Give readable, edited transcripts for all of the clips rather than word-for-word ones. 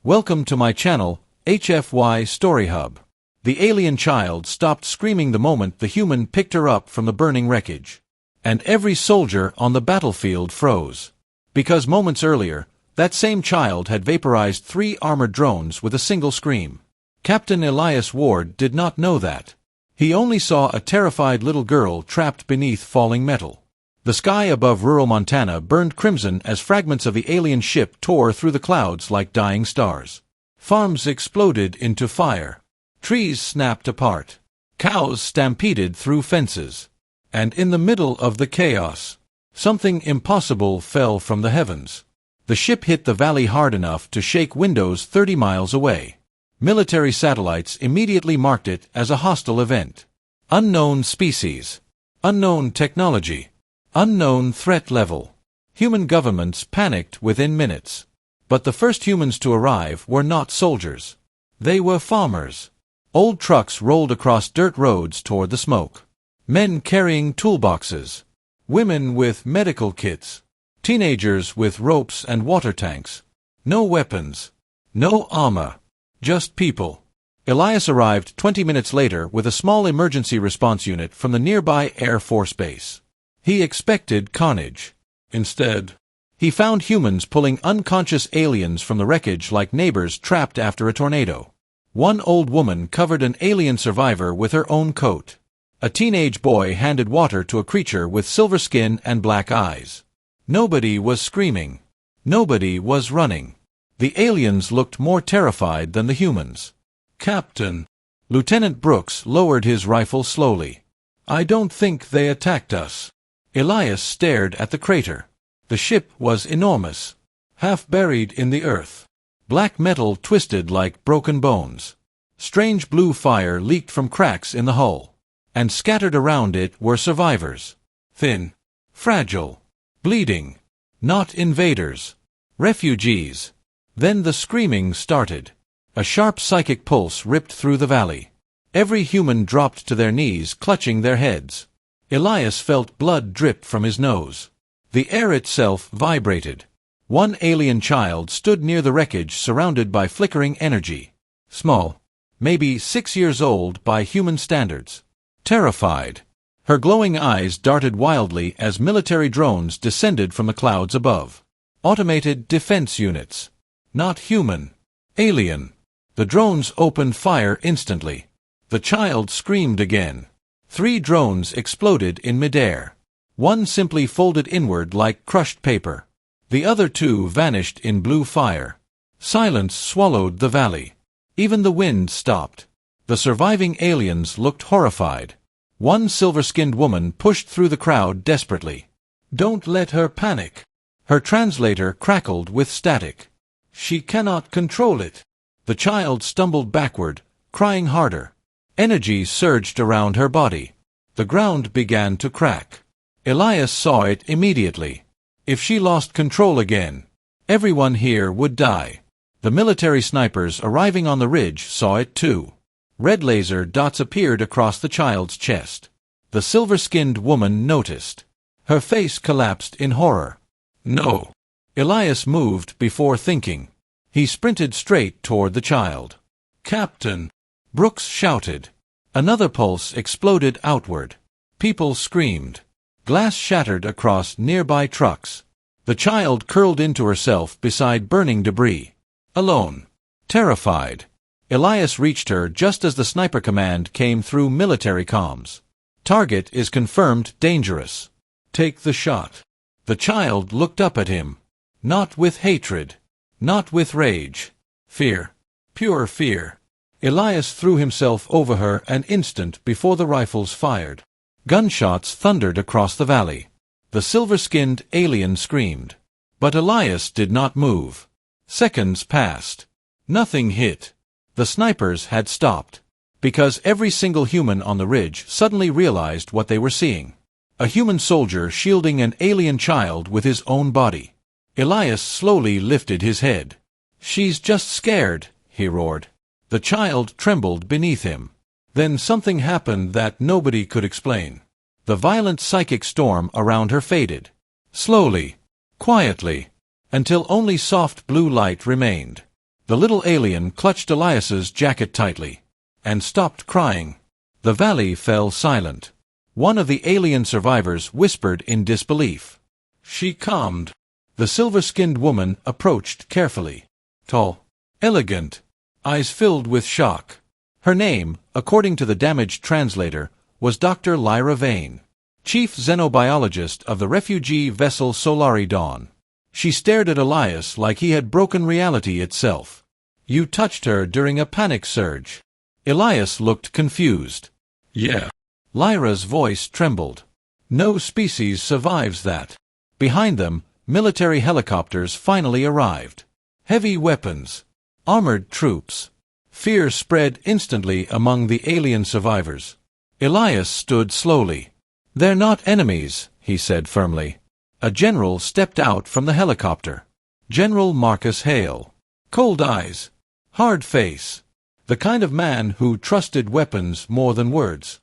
Welcome to my channel, HFY Story Hub. The alien child stopped screaming the moment the human picked her up from the burning wreckage. And every soldier on the battlefield froze. Because moments earlier, that same child had vaporized 3 armored drones with a single scream. Captain Elias Ward did not know that. He only saw a terrified little girl trapped beneath falling metal. The sky above rural Montana burned crimson as fragments of the alien ship tore through the clouds like dying stars. Farms exploded into fire. Trees snapped apart. Cows stampeded through fences. And in the middle of the chaos, something impossible fell from the heavens. The ship hit the valley hard enough to shake windows 30 miles away. Military satellites immediately marked it as a hostile event. Unknown species. Unknown technology. Unknown threat level. Human governments panicked within minutes. But the first humans to arrive were not soldiers. They were farmers. Old trucks rolled across dirt roads toward the smoke. Men carrying toolboxes. Women with medical kits. Teenagers with ropes and water tanks. No weapons. No armor. Just people. Elias arrived 20 minutes later with a small emergency response unit from the nearby Air Force Base. He expected carnage. Instead, he found humans pulling unconscious aliens from the wreckage like neighbors trapped after a tornado. One old woman covered an alien survivor with her own coat. A teenage boy handed water to a creature with silver skin and black eyes. Nobody was screaming. Nobody was running. The aliens looked more terrified than the humans. Captain. Lieutenant Brooks lowered his rifle slowly. I don't think they attacked us. Elias stared at the crater. The ship was enormous. Half buried in the earth. Black metal twisted like broken bones. Strange blue fire leaked from cracks in the hull. And scattered around it were survivors. Thin. Fragile. Bleeding. Not invaders. Refugees. Then the screaming started. A sharp psychic pulse ripped through the valley. Every human dropped to their knees, clutching their heads. Elias felt blood drip from his nose. The air itself vibrated. One alien child stood near the wreckage surrounded by flickering energy. Small. Maybe 6 years old by human standards. Terrified. Her glowing eyes darted wildly as military drones descended from the clouds above. Automated defense units. Not human. Alien. The drones opened fire instantly. The child screamed again. 3 drones exploded in midair. One simply folded inward like crushed paper. The other 2 vanished in blue fire. Silence swallowed the valley. Even the wind stopped. The surviving aliens looked horrified. One silver-skinned woman pushed through the crowd desperately. Don't let her panic. Her translator crackled with static. She cannot control it. The child stumbled backward, crying harder. Energy surged around her body. The ground began to crack. Elias saw it immediately. If she lost control again, everyone here would die. The military snipers arriving on the ridge saw it too. Red laser dots appeared across the child's chest. The silver-skinned woman noticed. Her face collapsed in horror. No. Elias moved before thinking. He sprinted straight toward the child. Captain. Brooks shouted. Another pulse exploded outward. People screamed. Glass shattered across nearby trucks. The child curled into herself beside burning debris. Alone. Terrified. Elias reached her just as the sniper command came through military comms. Target is confirmed dangerous. Take the shot. The child looked up at him. Not with hatred. Not with rage. Fear. Pure fear. Elias threw himself over her an instant before the rifles fired. Gunshots thundered across the valley. The silver-skinned alien screamed. But Elias did not move. Seconds passed. Nothing hit. The snipers had stopped. Because every single human on the ridge suddenly realized what they were seeing. A human soldier shielding an alien child with his own body. Elias slowly lifted his head. She's just scared, he roared. The child trembled beneath him. Then something happened that nobody could explain. The violent psychic storm around her faded. Slowly. Quietly. Until only soft blue light remained. The little alien clutched Elias's jacket tightly and stopped crying. The valley fell silent. One of the alien survivors whispered in disbelief. She calmed. The silver-skinned woman approached carefully. Tall, elegant, eyes filled with shock. Her name, according to the damaged translator, was Dr. Lyra Vane, chief xenobiologist of the refugee vessel Solari Dawn. She stared at Elias like he had broken reality itself. You touched her during a panic surge. Elias looked confused. Yeah. Lyra's voice trembled. No species survives that. Behind them, military helicopters finally arrived. Heavy weapons. Armored troops. Fear spread instantly among the alien survivors. Elias stood slowly. They're not enemies, he said firmly. A general stepped out from the helicopter. General Marcus Hale. Cold eyes. Hard face. The kind of man who trusted weapons more than words.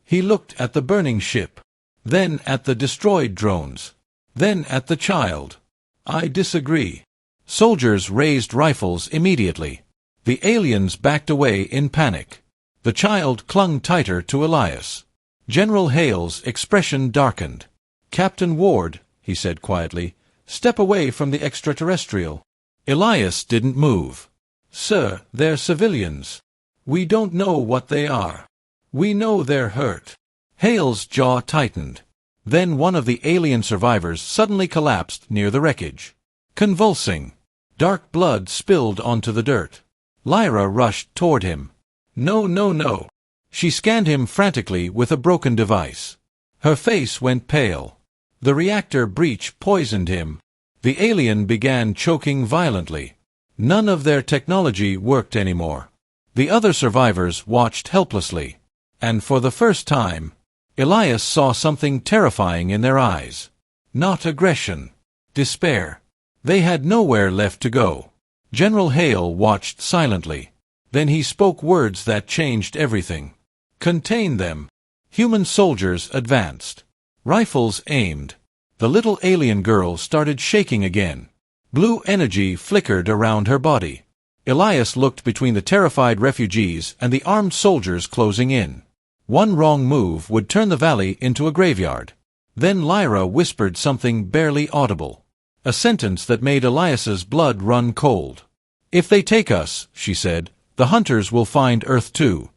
He looked at the burning ship. Then at the destroyed drones. Then at the child. I disagree. Soldiers raised rifles immediately. The aliens backed away in panic. The child clung tighter to Elias. General Hale's expression darkened. Captain Ward, he said quietly, step away from the extraterrestrial. Elias didn't move. Sir, they're civilians. We don't know what they are. We know they're hurt. Hale's jaw tightened. Then one of the alien survivors suddenly collapsed near the wreckage. Convulsing. Dark blood spilled onto the dirt. Lyra rushed toward him. No, no, no. She scanned him frantically with a broken device. Her face went pale. The reactor breach poisoned him. The alien began choking violently. None of their technology worked anymore. The other survivors watched helplessly. And for the first time, Elias saw something terrifying in their eyes. Not aggression. Despair. They had nowhere left to go. General Hale watched silently. Then he spoke words that changed everything. Contain them. Human soldiers advanced. Rifles aimed. The little alien girl started shaking again. Blue energy flickered around her body. Elias looked between the terrified refugees and the armed soldiers closing in. One wrong move would turn the valley into a graveyard. Then Lyra whispered something barely audible. A sentence that made Elias's blood run cold. If they take us, she said, the hunters will find Earth too.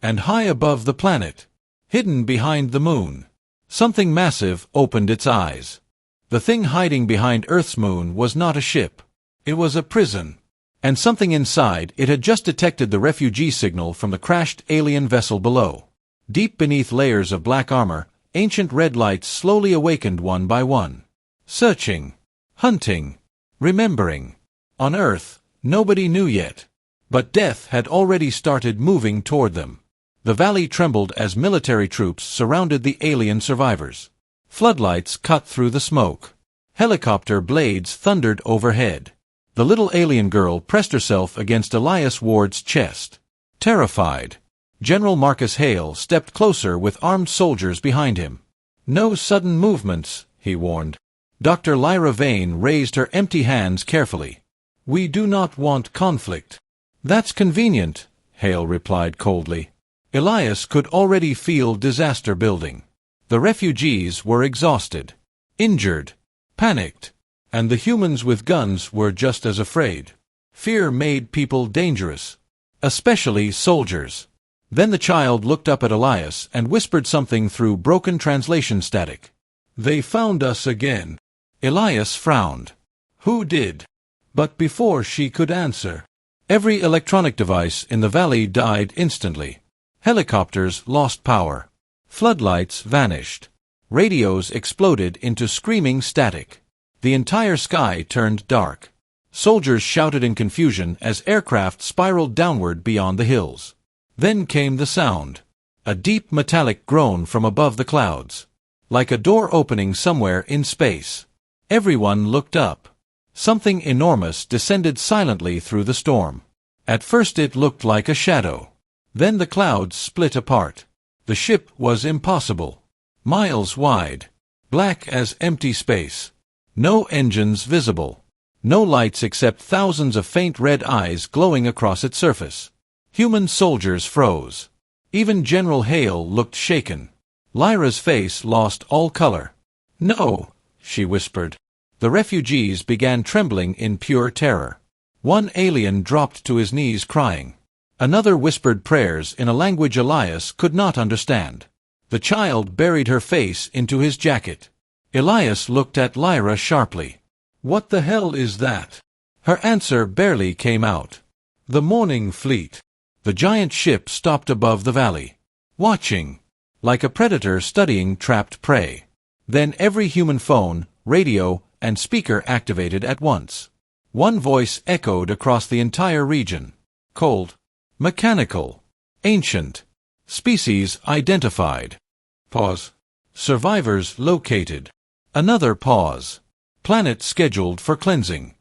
And high above the planet, hidden behind the moon, something massive opened its eyes. The thing hiding behind Earth's moon was not a ship. It was a prison. And something inside it had just detected the refugee signal from the crashed alien vessel below. Deep beneath layers of black armor, ancient red lights slowly awakened one by one. Searching. Hunting. Remembering. On Earth, nobody knew yet. But death had already started moving toward them. The valley trembled as military troops surrounded the alien survivors. Floodlights cut through the smoke. Helicopter blades thundered overhead. The little alien girl pressed herself against Elias Ward's chest. Terrified, General Marcus Hale stepped closer with armed soldiers behind him. No sudden movements, he warned. Dr. Lyra Vane raised her empty hands carefully. We do not want conflict. That's convenient, Hale replied coldly. Elias could already feel disaster building. The refugees were exhausted, injured, panicked, and the humans with guns were just as afraid. Fear made people dangerous, especially soldiers. Then the child looked up at Elias and whispered something through broken translation static. They found us again. Elias frowned. Who did? But before she could answer, every electronic device in the valley died instantly. Helicopters lost power. Floodlights vanished. Radios exploded into screaming static. The entire sky turned dark. Soldiers shouted in confusion as aircraft spiraled downward beyond the hills. Then came the sound. A deep metallic groan from above the clouds. Like a door opening somewhere in space. Everyone looked up. Something enormous descended silently through the storm. At first it looked like a shadow. Then the clouds split apart. The ship was impossible. Miles wide. Black as empty space. No engines visible. No lights except thousands of faint red eyes glowing across its surface. Human soldiers froze. Even General Hale looked shaken. Lyra's face lost all color. "No," she whispered. The refugees began trembling in pure terror. One alien dropped to his knees crying. Another whispered prayers in a language Elias could not understand. The child buried her face into his jacket. Elias looked at Lyra sharply. "What the hell is that?" Her answer barely came out. "The morning fleet." The giant ship stopped above the valley, watching, like a predator studying trapped prey. Then every human phone, radio, and speaker activated at once. One voice echoed across the entire region. "Cold. Mechanical. Ancient. Species identified. Pause. Survivors located." Another pause. "Planet scheduled for cleansing."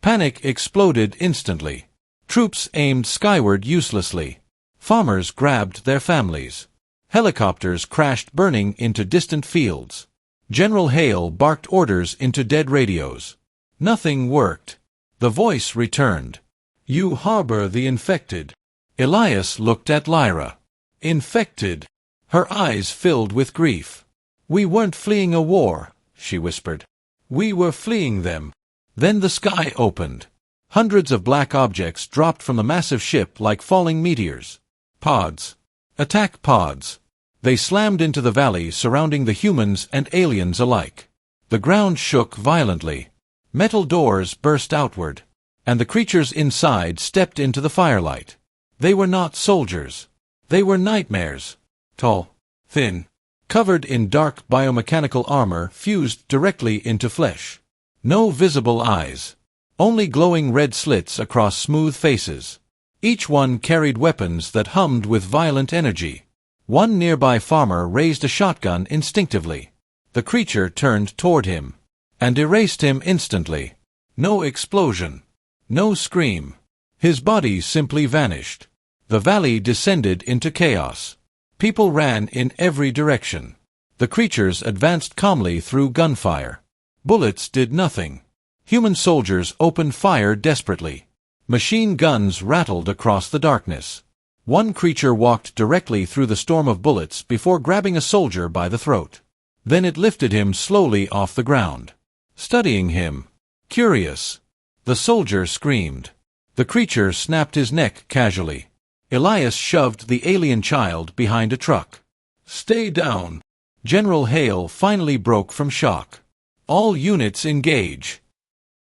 Panic exploded instantly. Troops aimed skyward uselessly. Farmers grabbed their families. Helicopters crashed burning into distant fields. General Hale barked orders into dead radios. Nothing worked. The voice returned. "You harbor the infected." Elias looked at Lyra. "Infected?" Her eyes filled with grief. "We weren't fleeing a war," she whispered. "We were fleeing them." Then the sky opened. Hundreds of black objects dropped from the massive ship like falling meteors. Pods. Attack pods. They slammed into the valley surrounding the humans and aliens alike. The ground shook violently. Metal doors burst outward, and the creatures inside stepped into the firelight. They were not soldiers. They were nightmares. Tall, thin, covered in dark biomechanical armor fused directly into flesh. No visible eyes. Only glowing red slits across smooth faces. Each one carried weapons that hummed with violent energy. One nearby farmer raised a shotgun instinctively. The creature turned toward him and erased him instantly. No explosion. No scream. His body simply vanished. The valley descended into chaos. People ran in every direction. The creatures advanced calmly through gunfire. Bullets did nothing. Human soldiers opened fire desperately. Machine guns rattled across the darkness. One creature walked directly through the storm of bullets before grabbing a soldier by the throat. Then it lifted him slowly off the ground, studying him. Curious. The soldier screamed. The creature snapped his neck casually. Elias shoved the alien child behind a truck. "Stay down." General Hale finally broke from shock. "All units engage."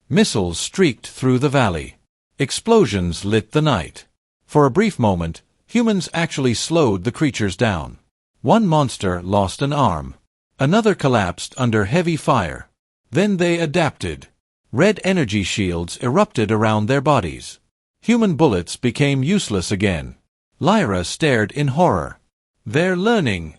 Missiles streaked through the valley. Explosions lit the night. For a brief moment, humans actually slowed the creatures down. One monster lost an arm. Another collapsed under heavy fire. Then they adapted. Red energy shields erupted around their bodies. Human bullets became useless again. Lyra stared in horror. "They're learning."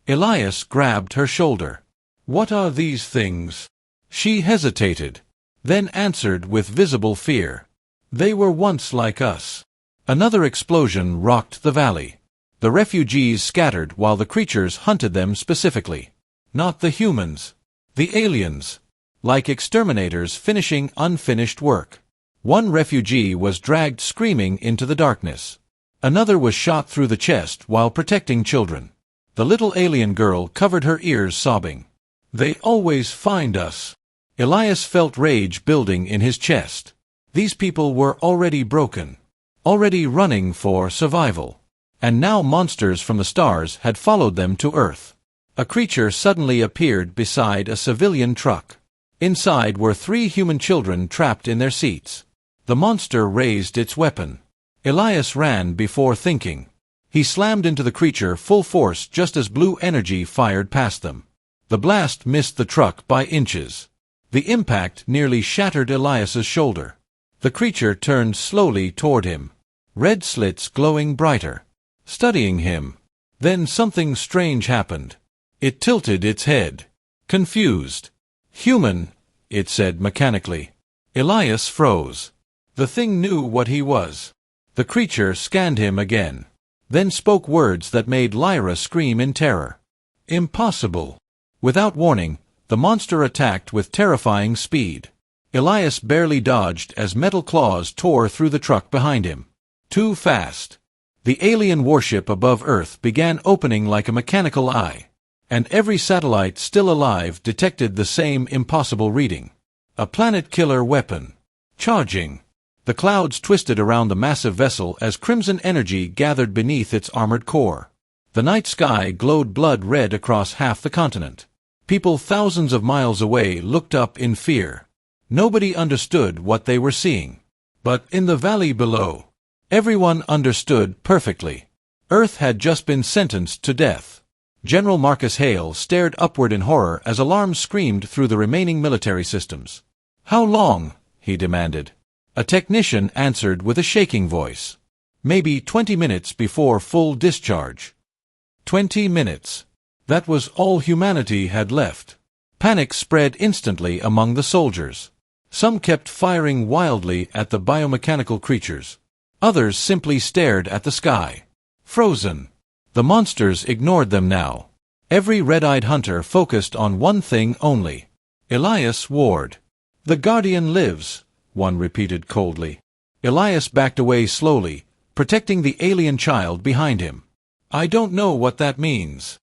Elias grabbed her shoulder. "What are these things?" She hesitated, then answered with visible fear. "They were once like us." Another explosion rocked the valley. The refugees scattered while the creatures hunted them specifically. Not the humans. The aliens. Like exterminators finishing unfinished work. One refugee was dragged screaming into the darkness. Another was shot through the chest while protecting children. The little alien girl covered her ears sobbing. "They always find us." Elias felt rage building in his chest. These people were already broken. Already running for survival. And now monsters from the stars had followed them to Earth. A creature suddenly appeared beside a civilian truck. Inside were 3 human children trapped in their seats. The monster raised its weapon. Elias ran before thinking. He slammed into the creature full force just as blue energy fired past them. The blast missed the truck by inches. The impact nearly shattered Elias's shoulder. The creature turned slowly toward him. Red slits glowing brighter. Studying him. Then something strange happened. It tilted its head. Confused. "Human," it said mechanically. Elias froze. The thing knew what he was. The creature scanned him again. Then spoke words that made Lyra scream in terror. "Impossible." Without warning, the monster attacked with terrifying speed. Elias barely dodged as metal claws tore through the truck behind him. Too fast. The alien warship above Earth began opening like a mechanical eye, and every satellite still alive detected the same impossible reading. A planet-killer weapon. Charging. The clouds twisted around the massive vessel as crimson energy gathered beneath its armored core. The night sky glowed blood red across half the continent. People thousands of miles away looked up in fear. Nobody understood what they were seeing. But in the valley below, everyone understood perfectly. Earth had just been sentenced to death. General Marcus Hale stared upward in horror as alarms screamed through the remaining military systems. "How long?" he demanded. A technician answered with a shaking voice. "Maybe 20 minutes before full discharge." 20 minutes. That was all humanity had left. Panic spread instantly among the soldiers. Some kept firing wildly at the biomechanical creatures. Others simply stared at the sky. Frozen. The monsters ignored them now. Every red-eyed hunter focused on one thing only. Elias Ward. "The Guardian lives," one repeated coldly. Elias backed away slowly, protecting the alien child behind him. "I don't know what that means."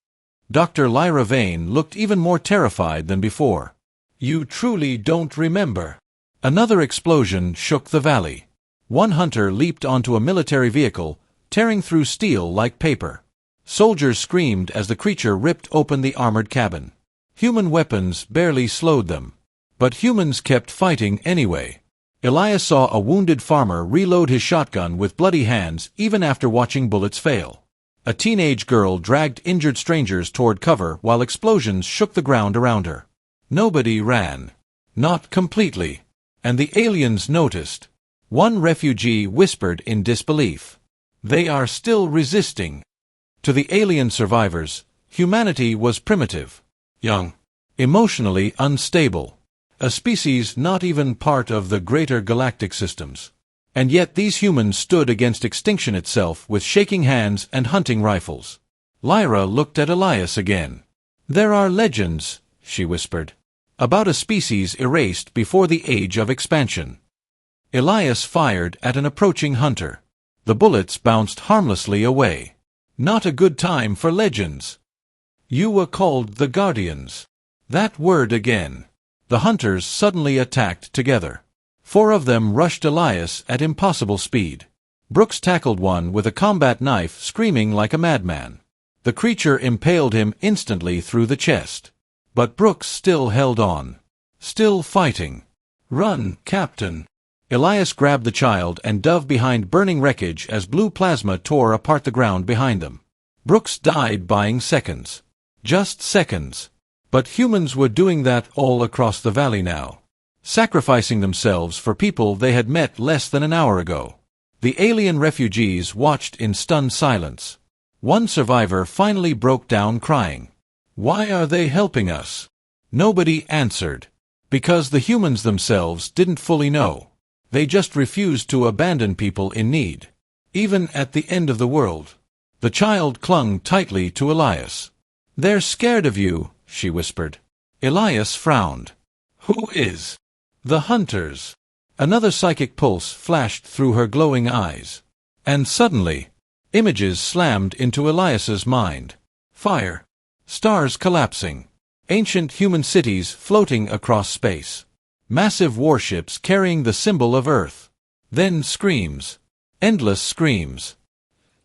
Dr. Lyra Vane looked even more terrified than before. "You truly don't remember." Another explosion shook the valley. One hunter leaped onto a military vehicle, tearing through steel like paper. Soldiers screamed as the creature ripped open the armored cabin. Human weapons barely slowed them. But humans kept fighting anyway. Elias saw a wounded farmer reload his shotgun with bloody hands even after watching bullets fail. A teenage girl dragged injured strangers toward cover while explosions shook the ground around her. Nobody ran. Not completely. And the aliens noticed. One refugee whispered in disbelief. "They are still resisting." To the alien survivors, humanity was primitive, young, emotionally unstable, a species not even part of the greater galactic systems. And yet these humans stood against extinction itself with shaking hands and hunting rifles. Lyra looked at Elias again. "There are legends," she whispered, "about a species erased before the age of expansion." Elias fired at an approaching hunter. The bullets bounced harmlessly away. Not a good time for legends. "You were called the Guardians." That word again. The hunters suddenly attacked together. 4 of them rushed Elias at impossible speed. Brooks tackled one with a combat knife, screaming like a madman. The creature impaled him instantly through the chest. But Brooks still held on. Still fighting. "Run, Captain." Elias grabbed the child and dove behind burning wreckage as blue plasma tore apart the ground behind them. Brooks died buying seconds. Just seconds. But humans were doing that all across the valley now. Sacrificing themselves for people they had met less than an hour ago. The alien refugees watched in stunned silence. One survivor finally broke down crying. "Why are they helping us?" Nobody answered. Because the humans themselves didn't fully know. They just refused to abandon people in need. Even at the end of the world. The child clung tightly to Elias. "They're scared of you," she whispered. Elias frowned. "Who is?" "The hunters." Another psychic pulse flashed through her glowing eyes. And suddenly, images slammed into Elias's mind. Fire. Stars collapsing. Ancient human cities floating across space. Massive warships carrying the symbol of Earth. Then screams. Endless screams.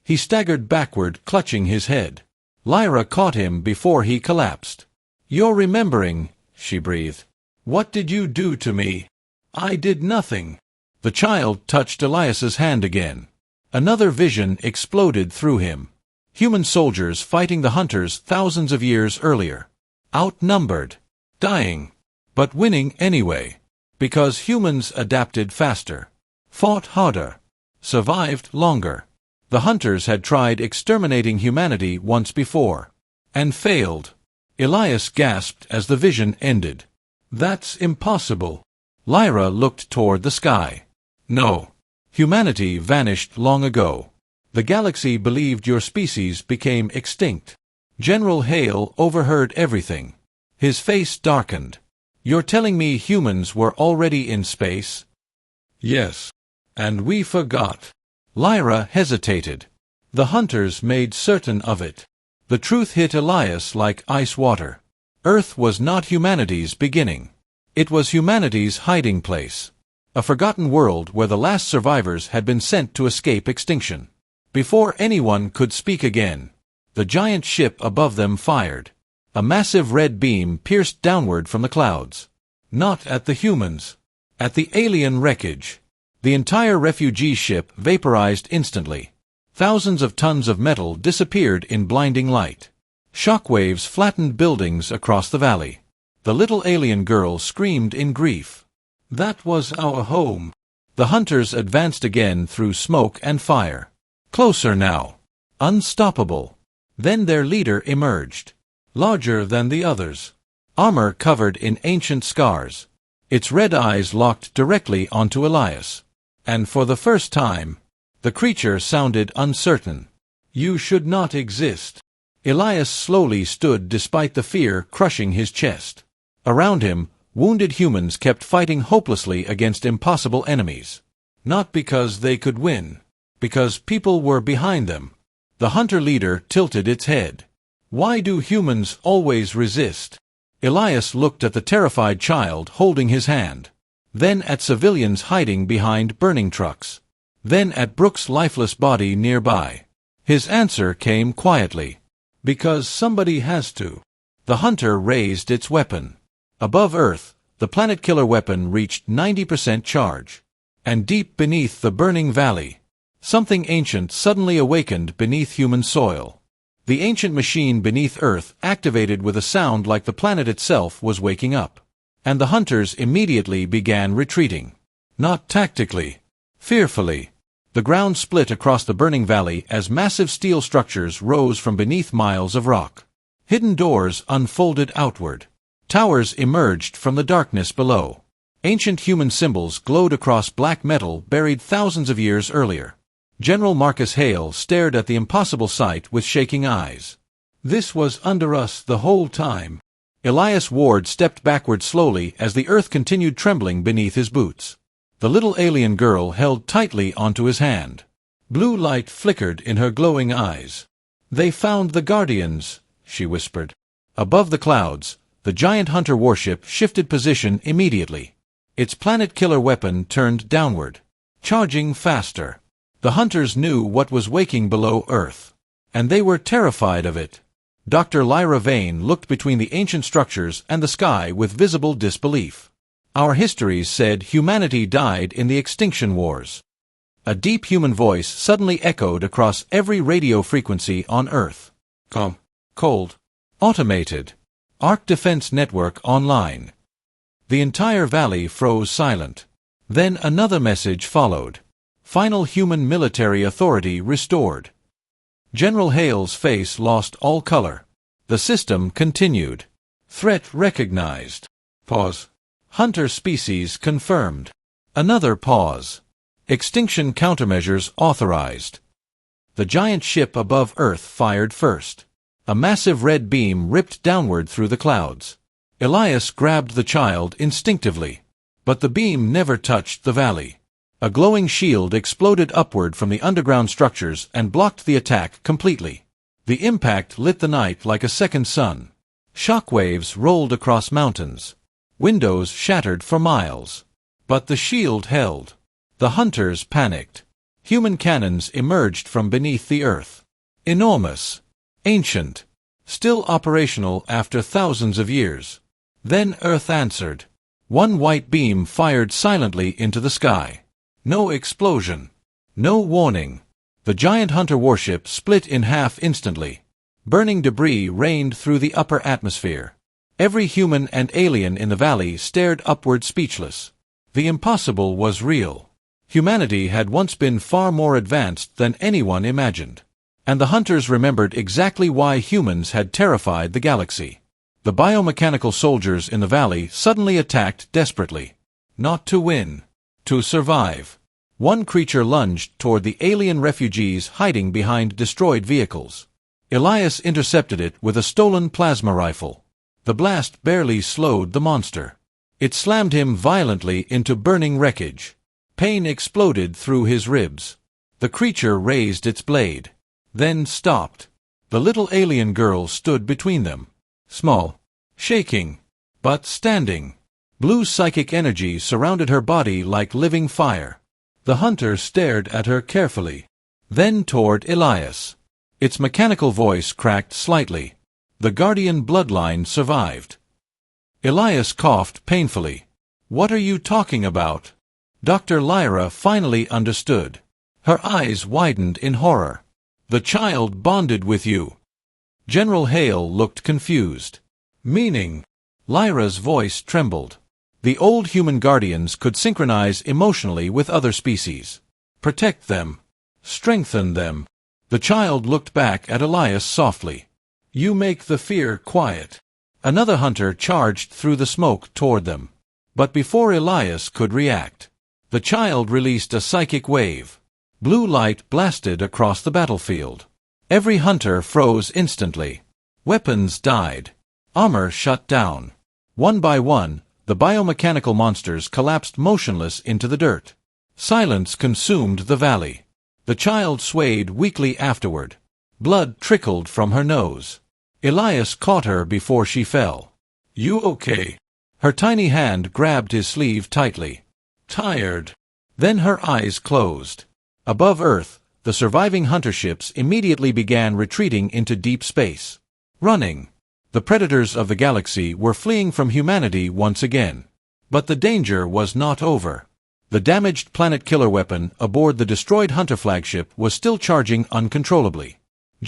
He staggered backward, clutching his head. Lyra caught him before he collapsed. "You're remembering," she breathed. "What did you do to me?" "I did nothing." The child touched Elias's hand again. Another vision exploded through him. Human soldiers fighting the hunters thousands of years earlier. Outnumbered. Dying. But winning anyway. Because humans adapted faster. Fought harder. Survived longer. The hunters had tried exterminating humanity once before. And failed. Elias gasped as the vision ended. "That's impossible." Lyra looked toward the sky. "No. Humanity vanished long ago. The galaxy believed your species became extinct." General Hale overheard everything. His face darkened. You're telling me humans were already in space? Yes. And we forgot. Lyra hesitated. The hunters made certain of it. The truth hit Elias like ice water. Earth was not humanity's beginning. It was humanity's hiding place. A forgotten world where the last survivors had been sent to escape extinction. Before anyone could speak again, the giant ship above them fired. A massive red beam pierced downward from the clouds. Not at the humans. At the alien wreckage. The entire refugee ship vaporized instantly. Thousands of tons of metal disappeared in blinding light. Shockwaves flattened buildings across the valley. The little alien girl screamed in grief. That was our home. The hunters advanced again through smoke and fire. Closer now. Unstoppable. Then their leader emerged. Larger than the others. Armor covered in ancient scars. Its red eyes locked directly onto Elias. And for the first time, the creature sounded uncertain. You should not exist. Elias slowly stood despite the fear crushing his chest. Around him, wounded humans kept fighting hopelessly against impossible enemies. Not because they could win. Because people were behind them. The hunter leader tilted its head. Why do humans always resist? Elias looked at the terrified child holding his hand. Then at civilians hiding behind burning trucks. Then at Brooke's lifeless body nearby. His answer came quietly. Because somebody has to. The hunter raised its weapon. Above Earth, the planet-killer weapon reached 90% charge. And deep beneath the burning valley, something ancient suddenly awakened beneath human soil. The ancient machine beneath Earth activated with a sound like the planet itself was waking up. And the hunters immediately began retreating. Not tactically. Fearfully. The ground split across the burning valley as massive steel structures rose from beneath miles of rock. Hidden doors unfolded outward. Towers emerged from the darkness below. Ancient human symbols glowed across black metal buried thousands of years earlier. General Marcus Hale stared at the impossible sight with shaking eyes. This was under us the whole time. Elias Ward stepped backward slowly as the earth continued trembling beneath his boots. The little alien girl held tightly onto his hand. Blue light flickered in her glowing eyes. They found the Guardians, she whispered. Above the clouds, the giant hunter warship shifted position immediately. Its planet-killer weapon turned downward, charging faster. The hunters knew what was waking below Earth, and they were terrified of it. Dr. Lyra Vane looked between the ancient structures and the sky with visible disbelief. Our histories said humanity died in the extinction wars. A deep human voice suddenly echoed across every radio frequency on Earth. Calm. Cold. Automated. Arc Defense Network online. The entire valley froze silent. Then another message followed. Final human military authority restored. General Hale's face lost all color. The system continued. Threat recognized. Pause. Hunter species confirmed. Another pause. Extinction countermeasures authorized. The giant ship above Earth fired first. A massive red beam ripped downward through the clouds. Elias grabbed the child instinctively. But the beam never touched the valley. A glowing shield exploded upward from the underground structures and blocked the attack completely. The impact lit the night like a second sun. Shockwaves rolled across mountains. Windows shattered for miles. But the shield held. The hunters panicked. Human cannons emerged from beneath the earth. Enormous. Ancient. Still operational after thousands of years. Then Earth answered. One white beam fired silently into the sky. No explosion. No warning. The giant hunter warship split in half instantly. Burning debris rained through the upper atmosphere. Every human and alien in the valley stared upward speechless. The impossible was real. Humanity had once been far more advanced than anyone imagined. And the hunters remembered exactly why humans had terrified the galaxy. The biomechanical soldiers in the valley suddenly attacked desperately. Not to win. To survive. One creature lunged toward the alien refugees hiding behind destroyed vehicles. Elias intercepted it with a stolen plasma rifle. The blast barely slowed the monster. It slammed him violently into burning wreckage. Pain exploded through his ribs. The creature raised its blade, then stopped. The little alien girl stood between them, small, shaking, but standing. Blue psychic energy surrounded her body like living fire. The hunter stared at her carefully, then toward Elias. Its mechanical voice cracked slightly. The guardian bloodline survived. Elias coughed painfully. "What are you talking about?" Dr. Lyra finally understood. Her eyes widened in horror. "The child bonded with you." General Hale looked confused. "Meaning?" Lyra's voice trembled. The old human guardians could synchronize emotionally with other species. Protect them. Strengthen them. The child looked back at Elias softly. "You make the fear quiet." Another hunter charged through the smoke toward them. But before Elias could react, the child released a psychic wave. Blue light blasted across the battlefield. Every hunter froze instantly. Weapons died. Armor shut down. One by one, the biomechanical monsters collapsed motionless into the dirt. Silence consumed the valley. The child swayed weakly afterward. Blood trickled from her nose. Elias caught her before she fell. "You okay?" Her tiny hand grabbed his sleeve tightly. "Tired." Then her eyes closed. Above Earth, the surviving hunter ships immediately began retreating into deep space. Running. The predators of the galaxy were fleeing from humanity once again. But the danger was not over. The damaged planet killer weapon aboard the destroyed hunter flagship was still charging uncontrollably.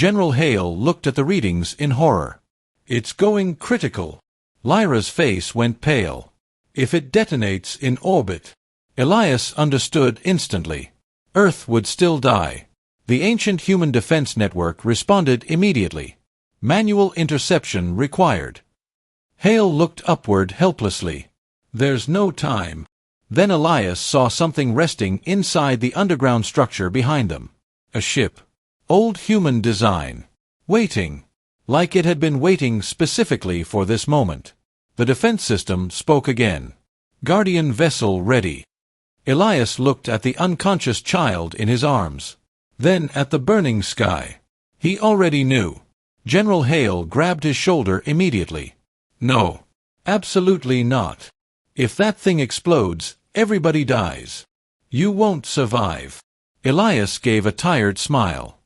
General Hale looked at the readings in horror. "It's going critical." Lyra's face went pale. "If it detonates in orbit." Elias understood instantly. Earth would still die. The ancient human defense network responded immediately. Manual interception required. Hale looked upward helplessly. "There's no time." Then Elias saw something resting inside the underground structure behind them. A ship. Old human design. Waiting. Like it had been waiting specifically for this moment. The defense system spoke again. "Guardian vessel ready." Elias looked at the unconscious child in his arms. Then at the burning sky. He already knew. General Hale grabbed his shoulder immediately. "No. Absolutely not. If that thing explodes, everybody dies. You won't survive." Elias gave a tired smile.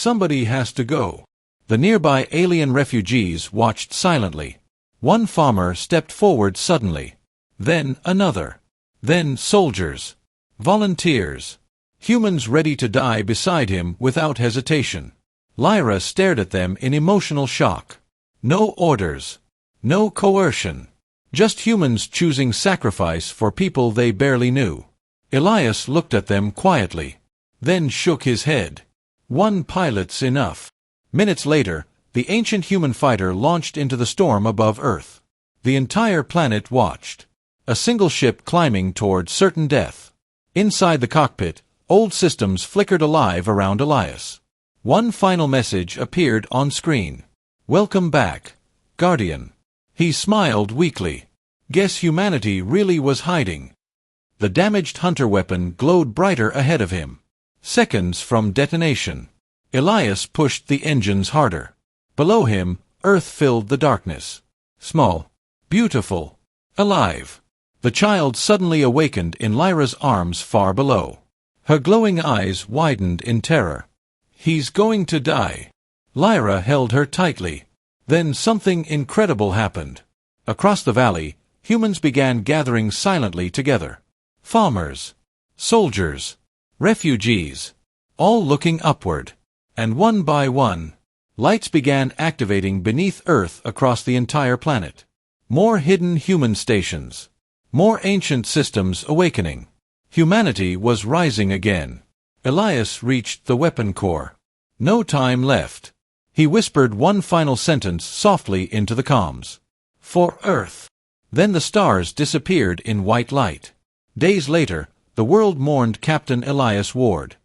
"Somebody has to go." The nearby alien refugees watched silently. One farmer stepped forward suddenly. Then another. Then soldiers. Volunteers. Humans ready to die beside him without hesitation. Lyra stared at them in emotional shock. No orders. No coercion. Just humans choosing sacrifice for people they barely knew. Elias looked at them quietly. Then shook his head. "One pilot's enough." Minutes later, the ancient human fighter launched into the storm above Earth. The entire planet watched. A single ship climbing toward certain death. Inside the cockpit, old systems flickered alive around Elias. One final message appeared on screen. "Welcome back, Guardian." He smiled weakly. Guess humanity really was hiding. The damaged hunter weapon glowed brighter ahead of him. Seconds from detonation. Elias pushed the engines harder. Below him, Earth filled the darkness. Small. Beautiful. Alive. The child suddenly awakened in Lyra's arms far below. Her glowing eyes widened in terror. "He's going to die." Lyra held her tightly. Then something incredible happened. Across the valley, humans began gathering silently together. Farmers. Soldiers. Refugees. All looking upward. And one by one, lights began activating beneath Earth across the entire planet. More hidden human stations. More ancient systems awakening. Humanity was rising again. Elias reached the weapon core. No time left. He whispered one final sentence softly into the comms. "For Earth." Then the stars disappeared in white light. Days later, the world mourned Captain Elias Ward.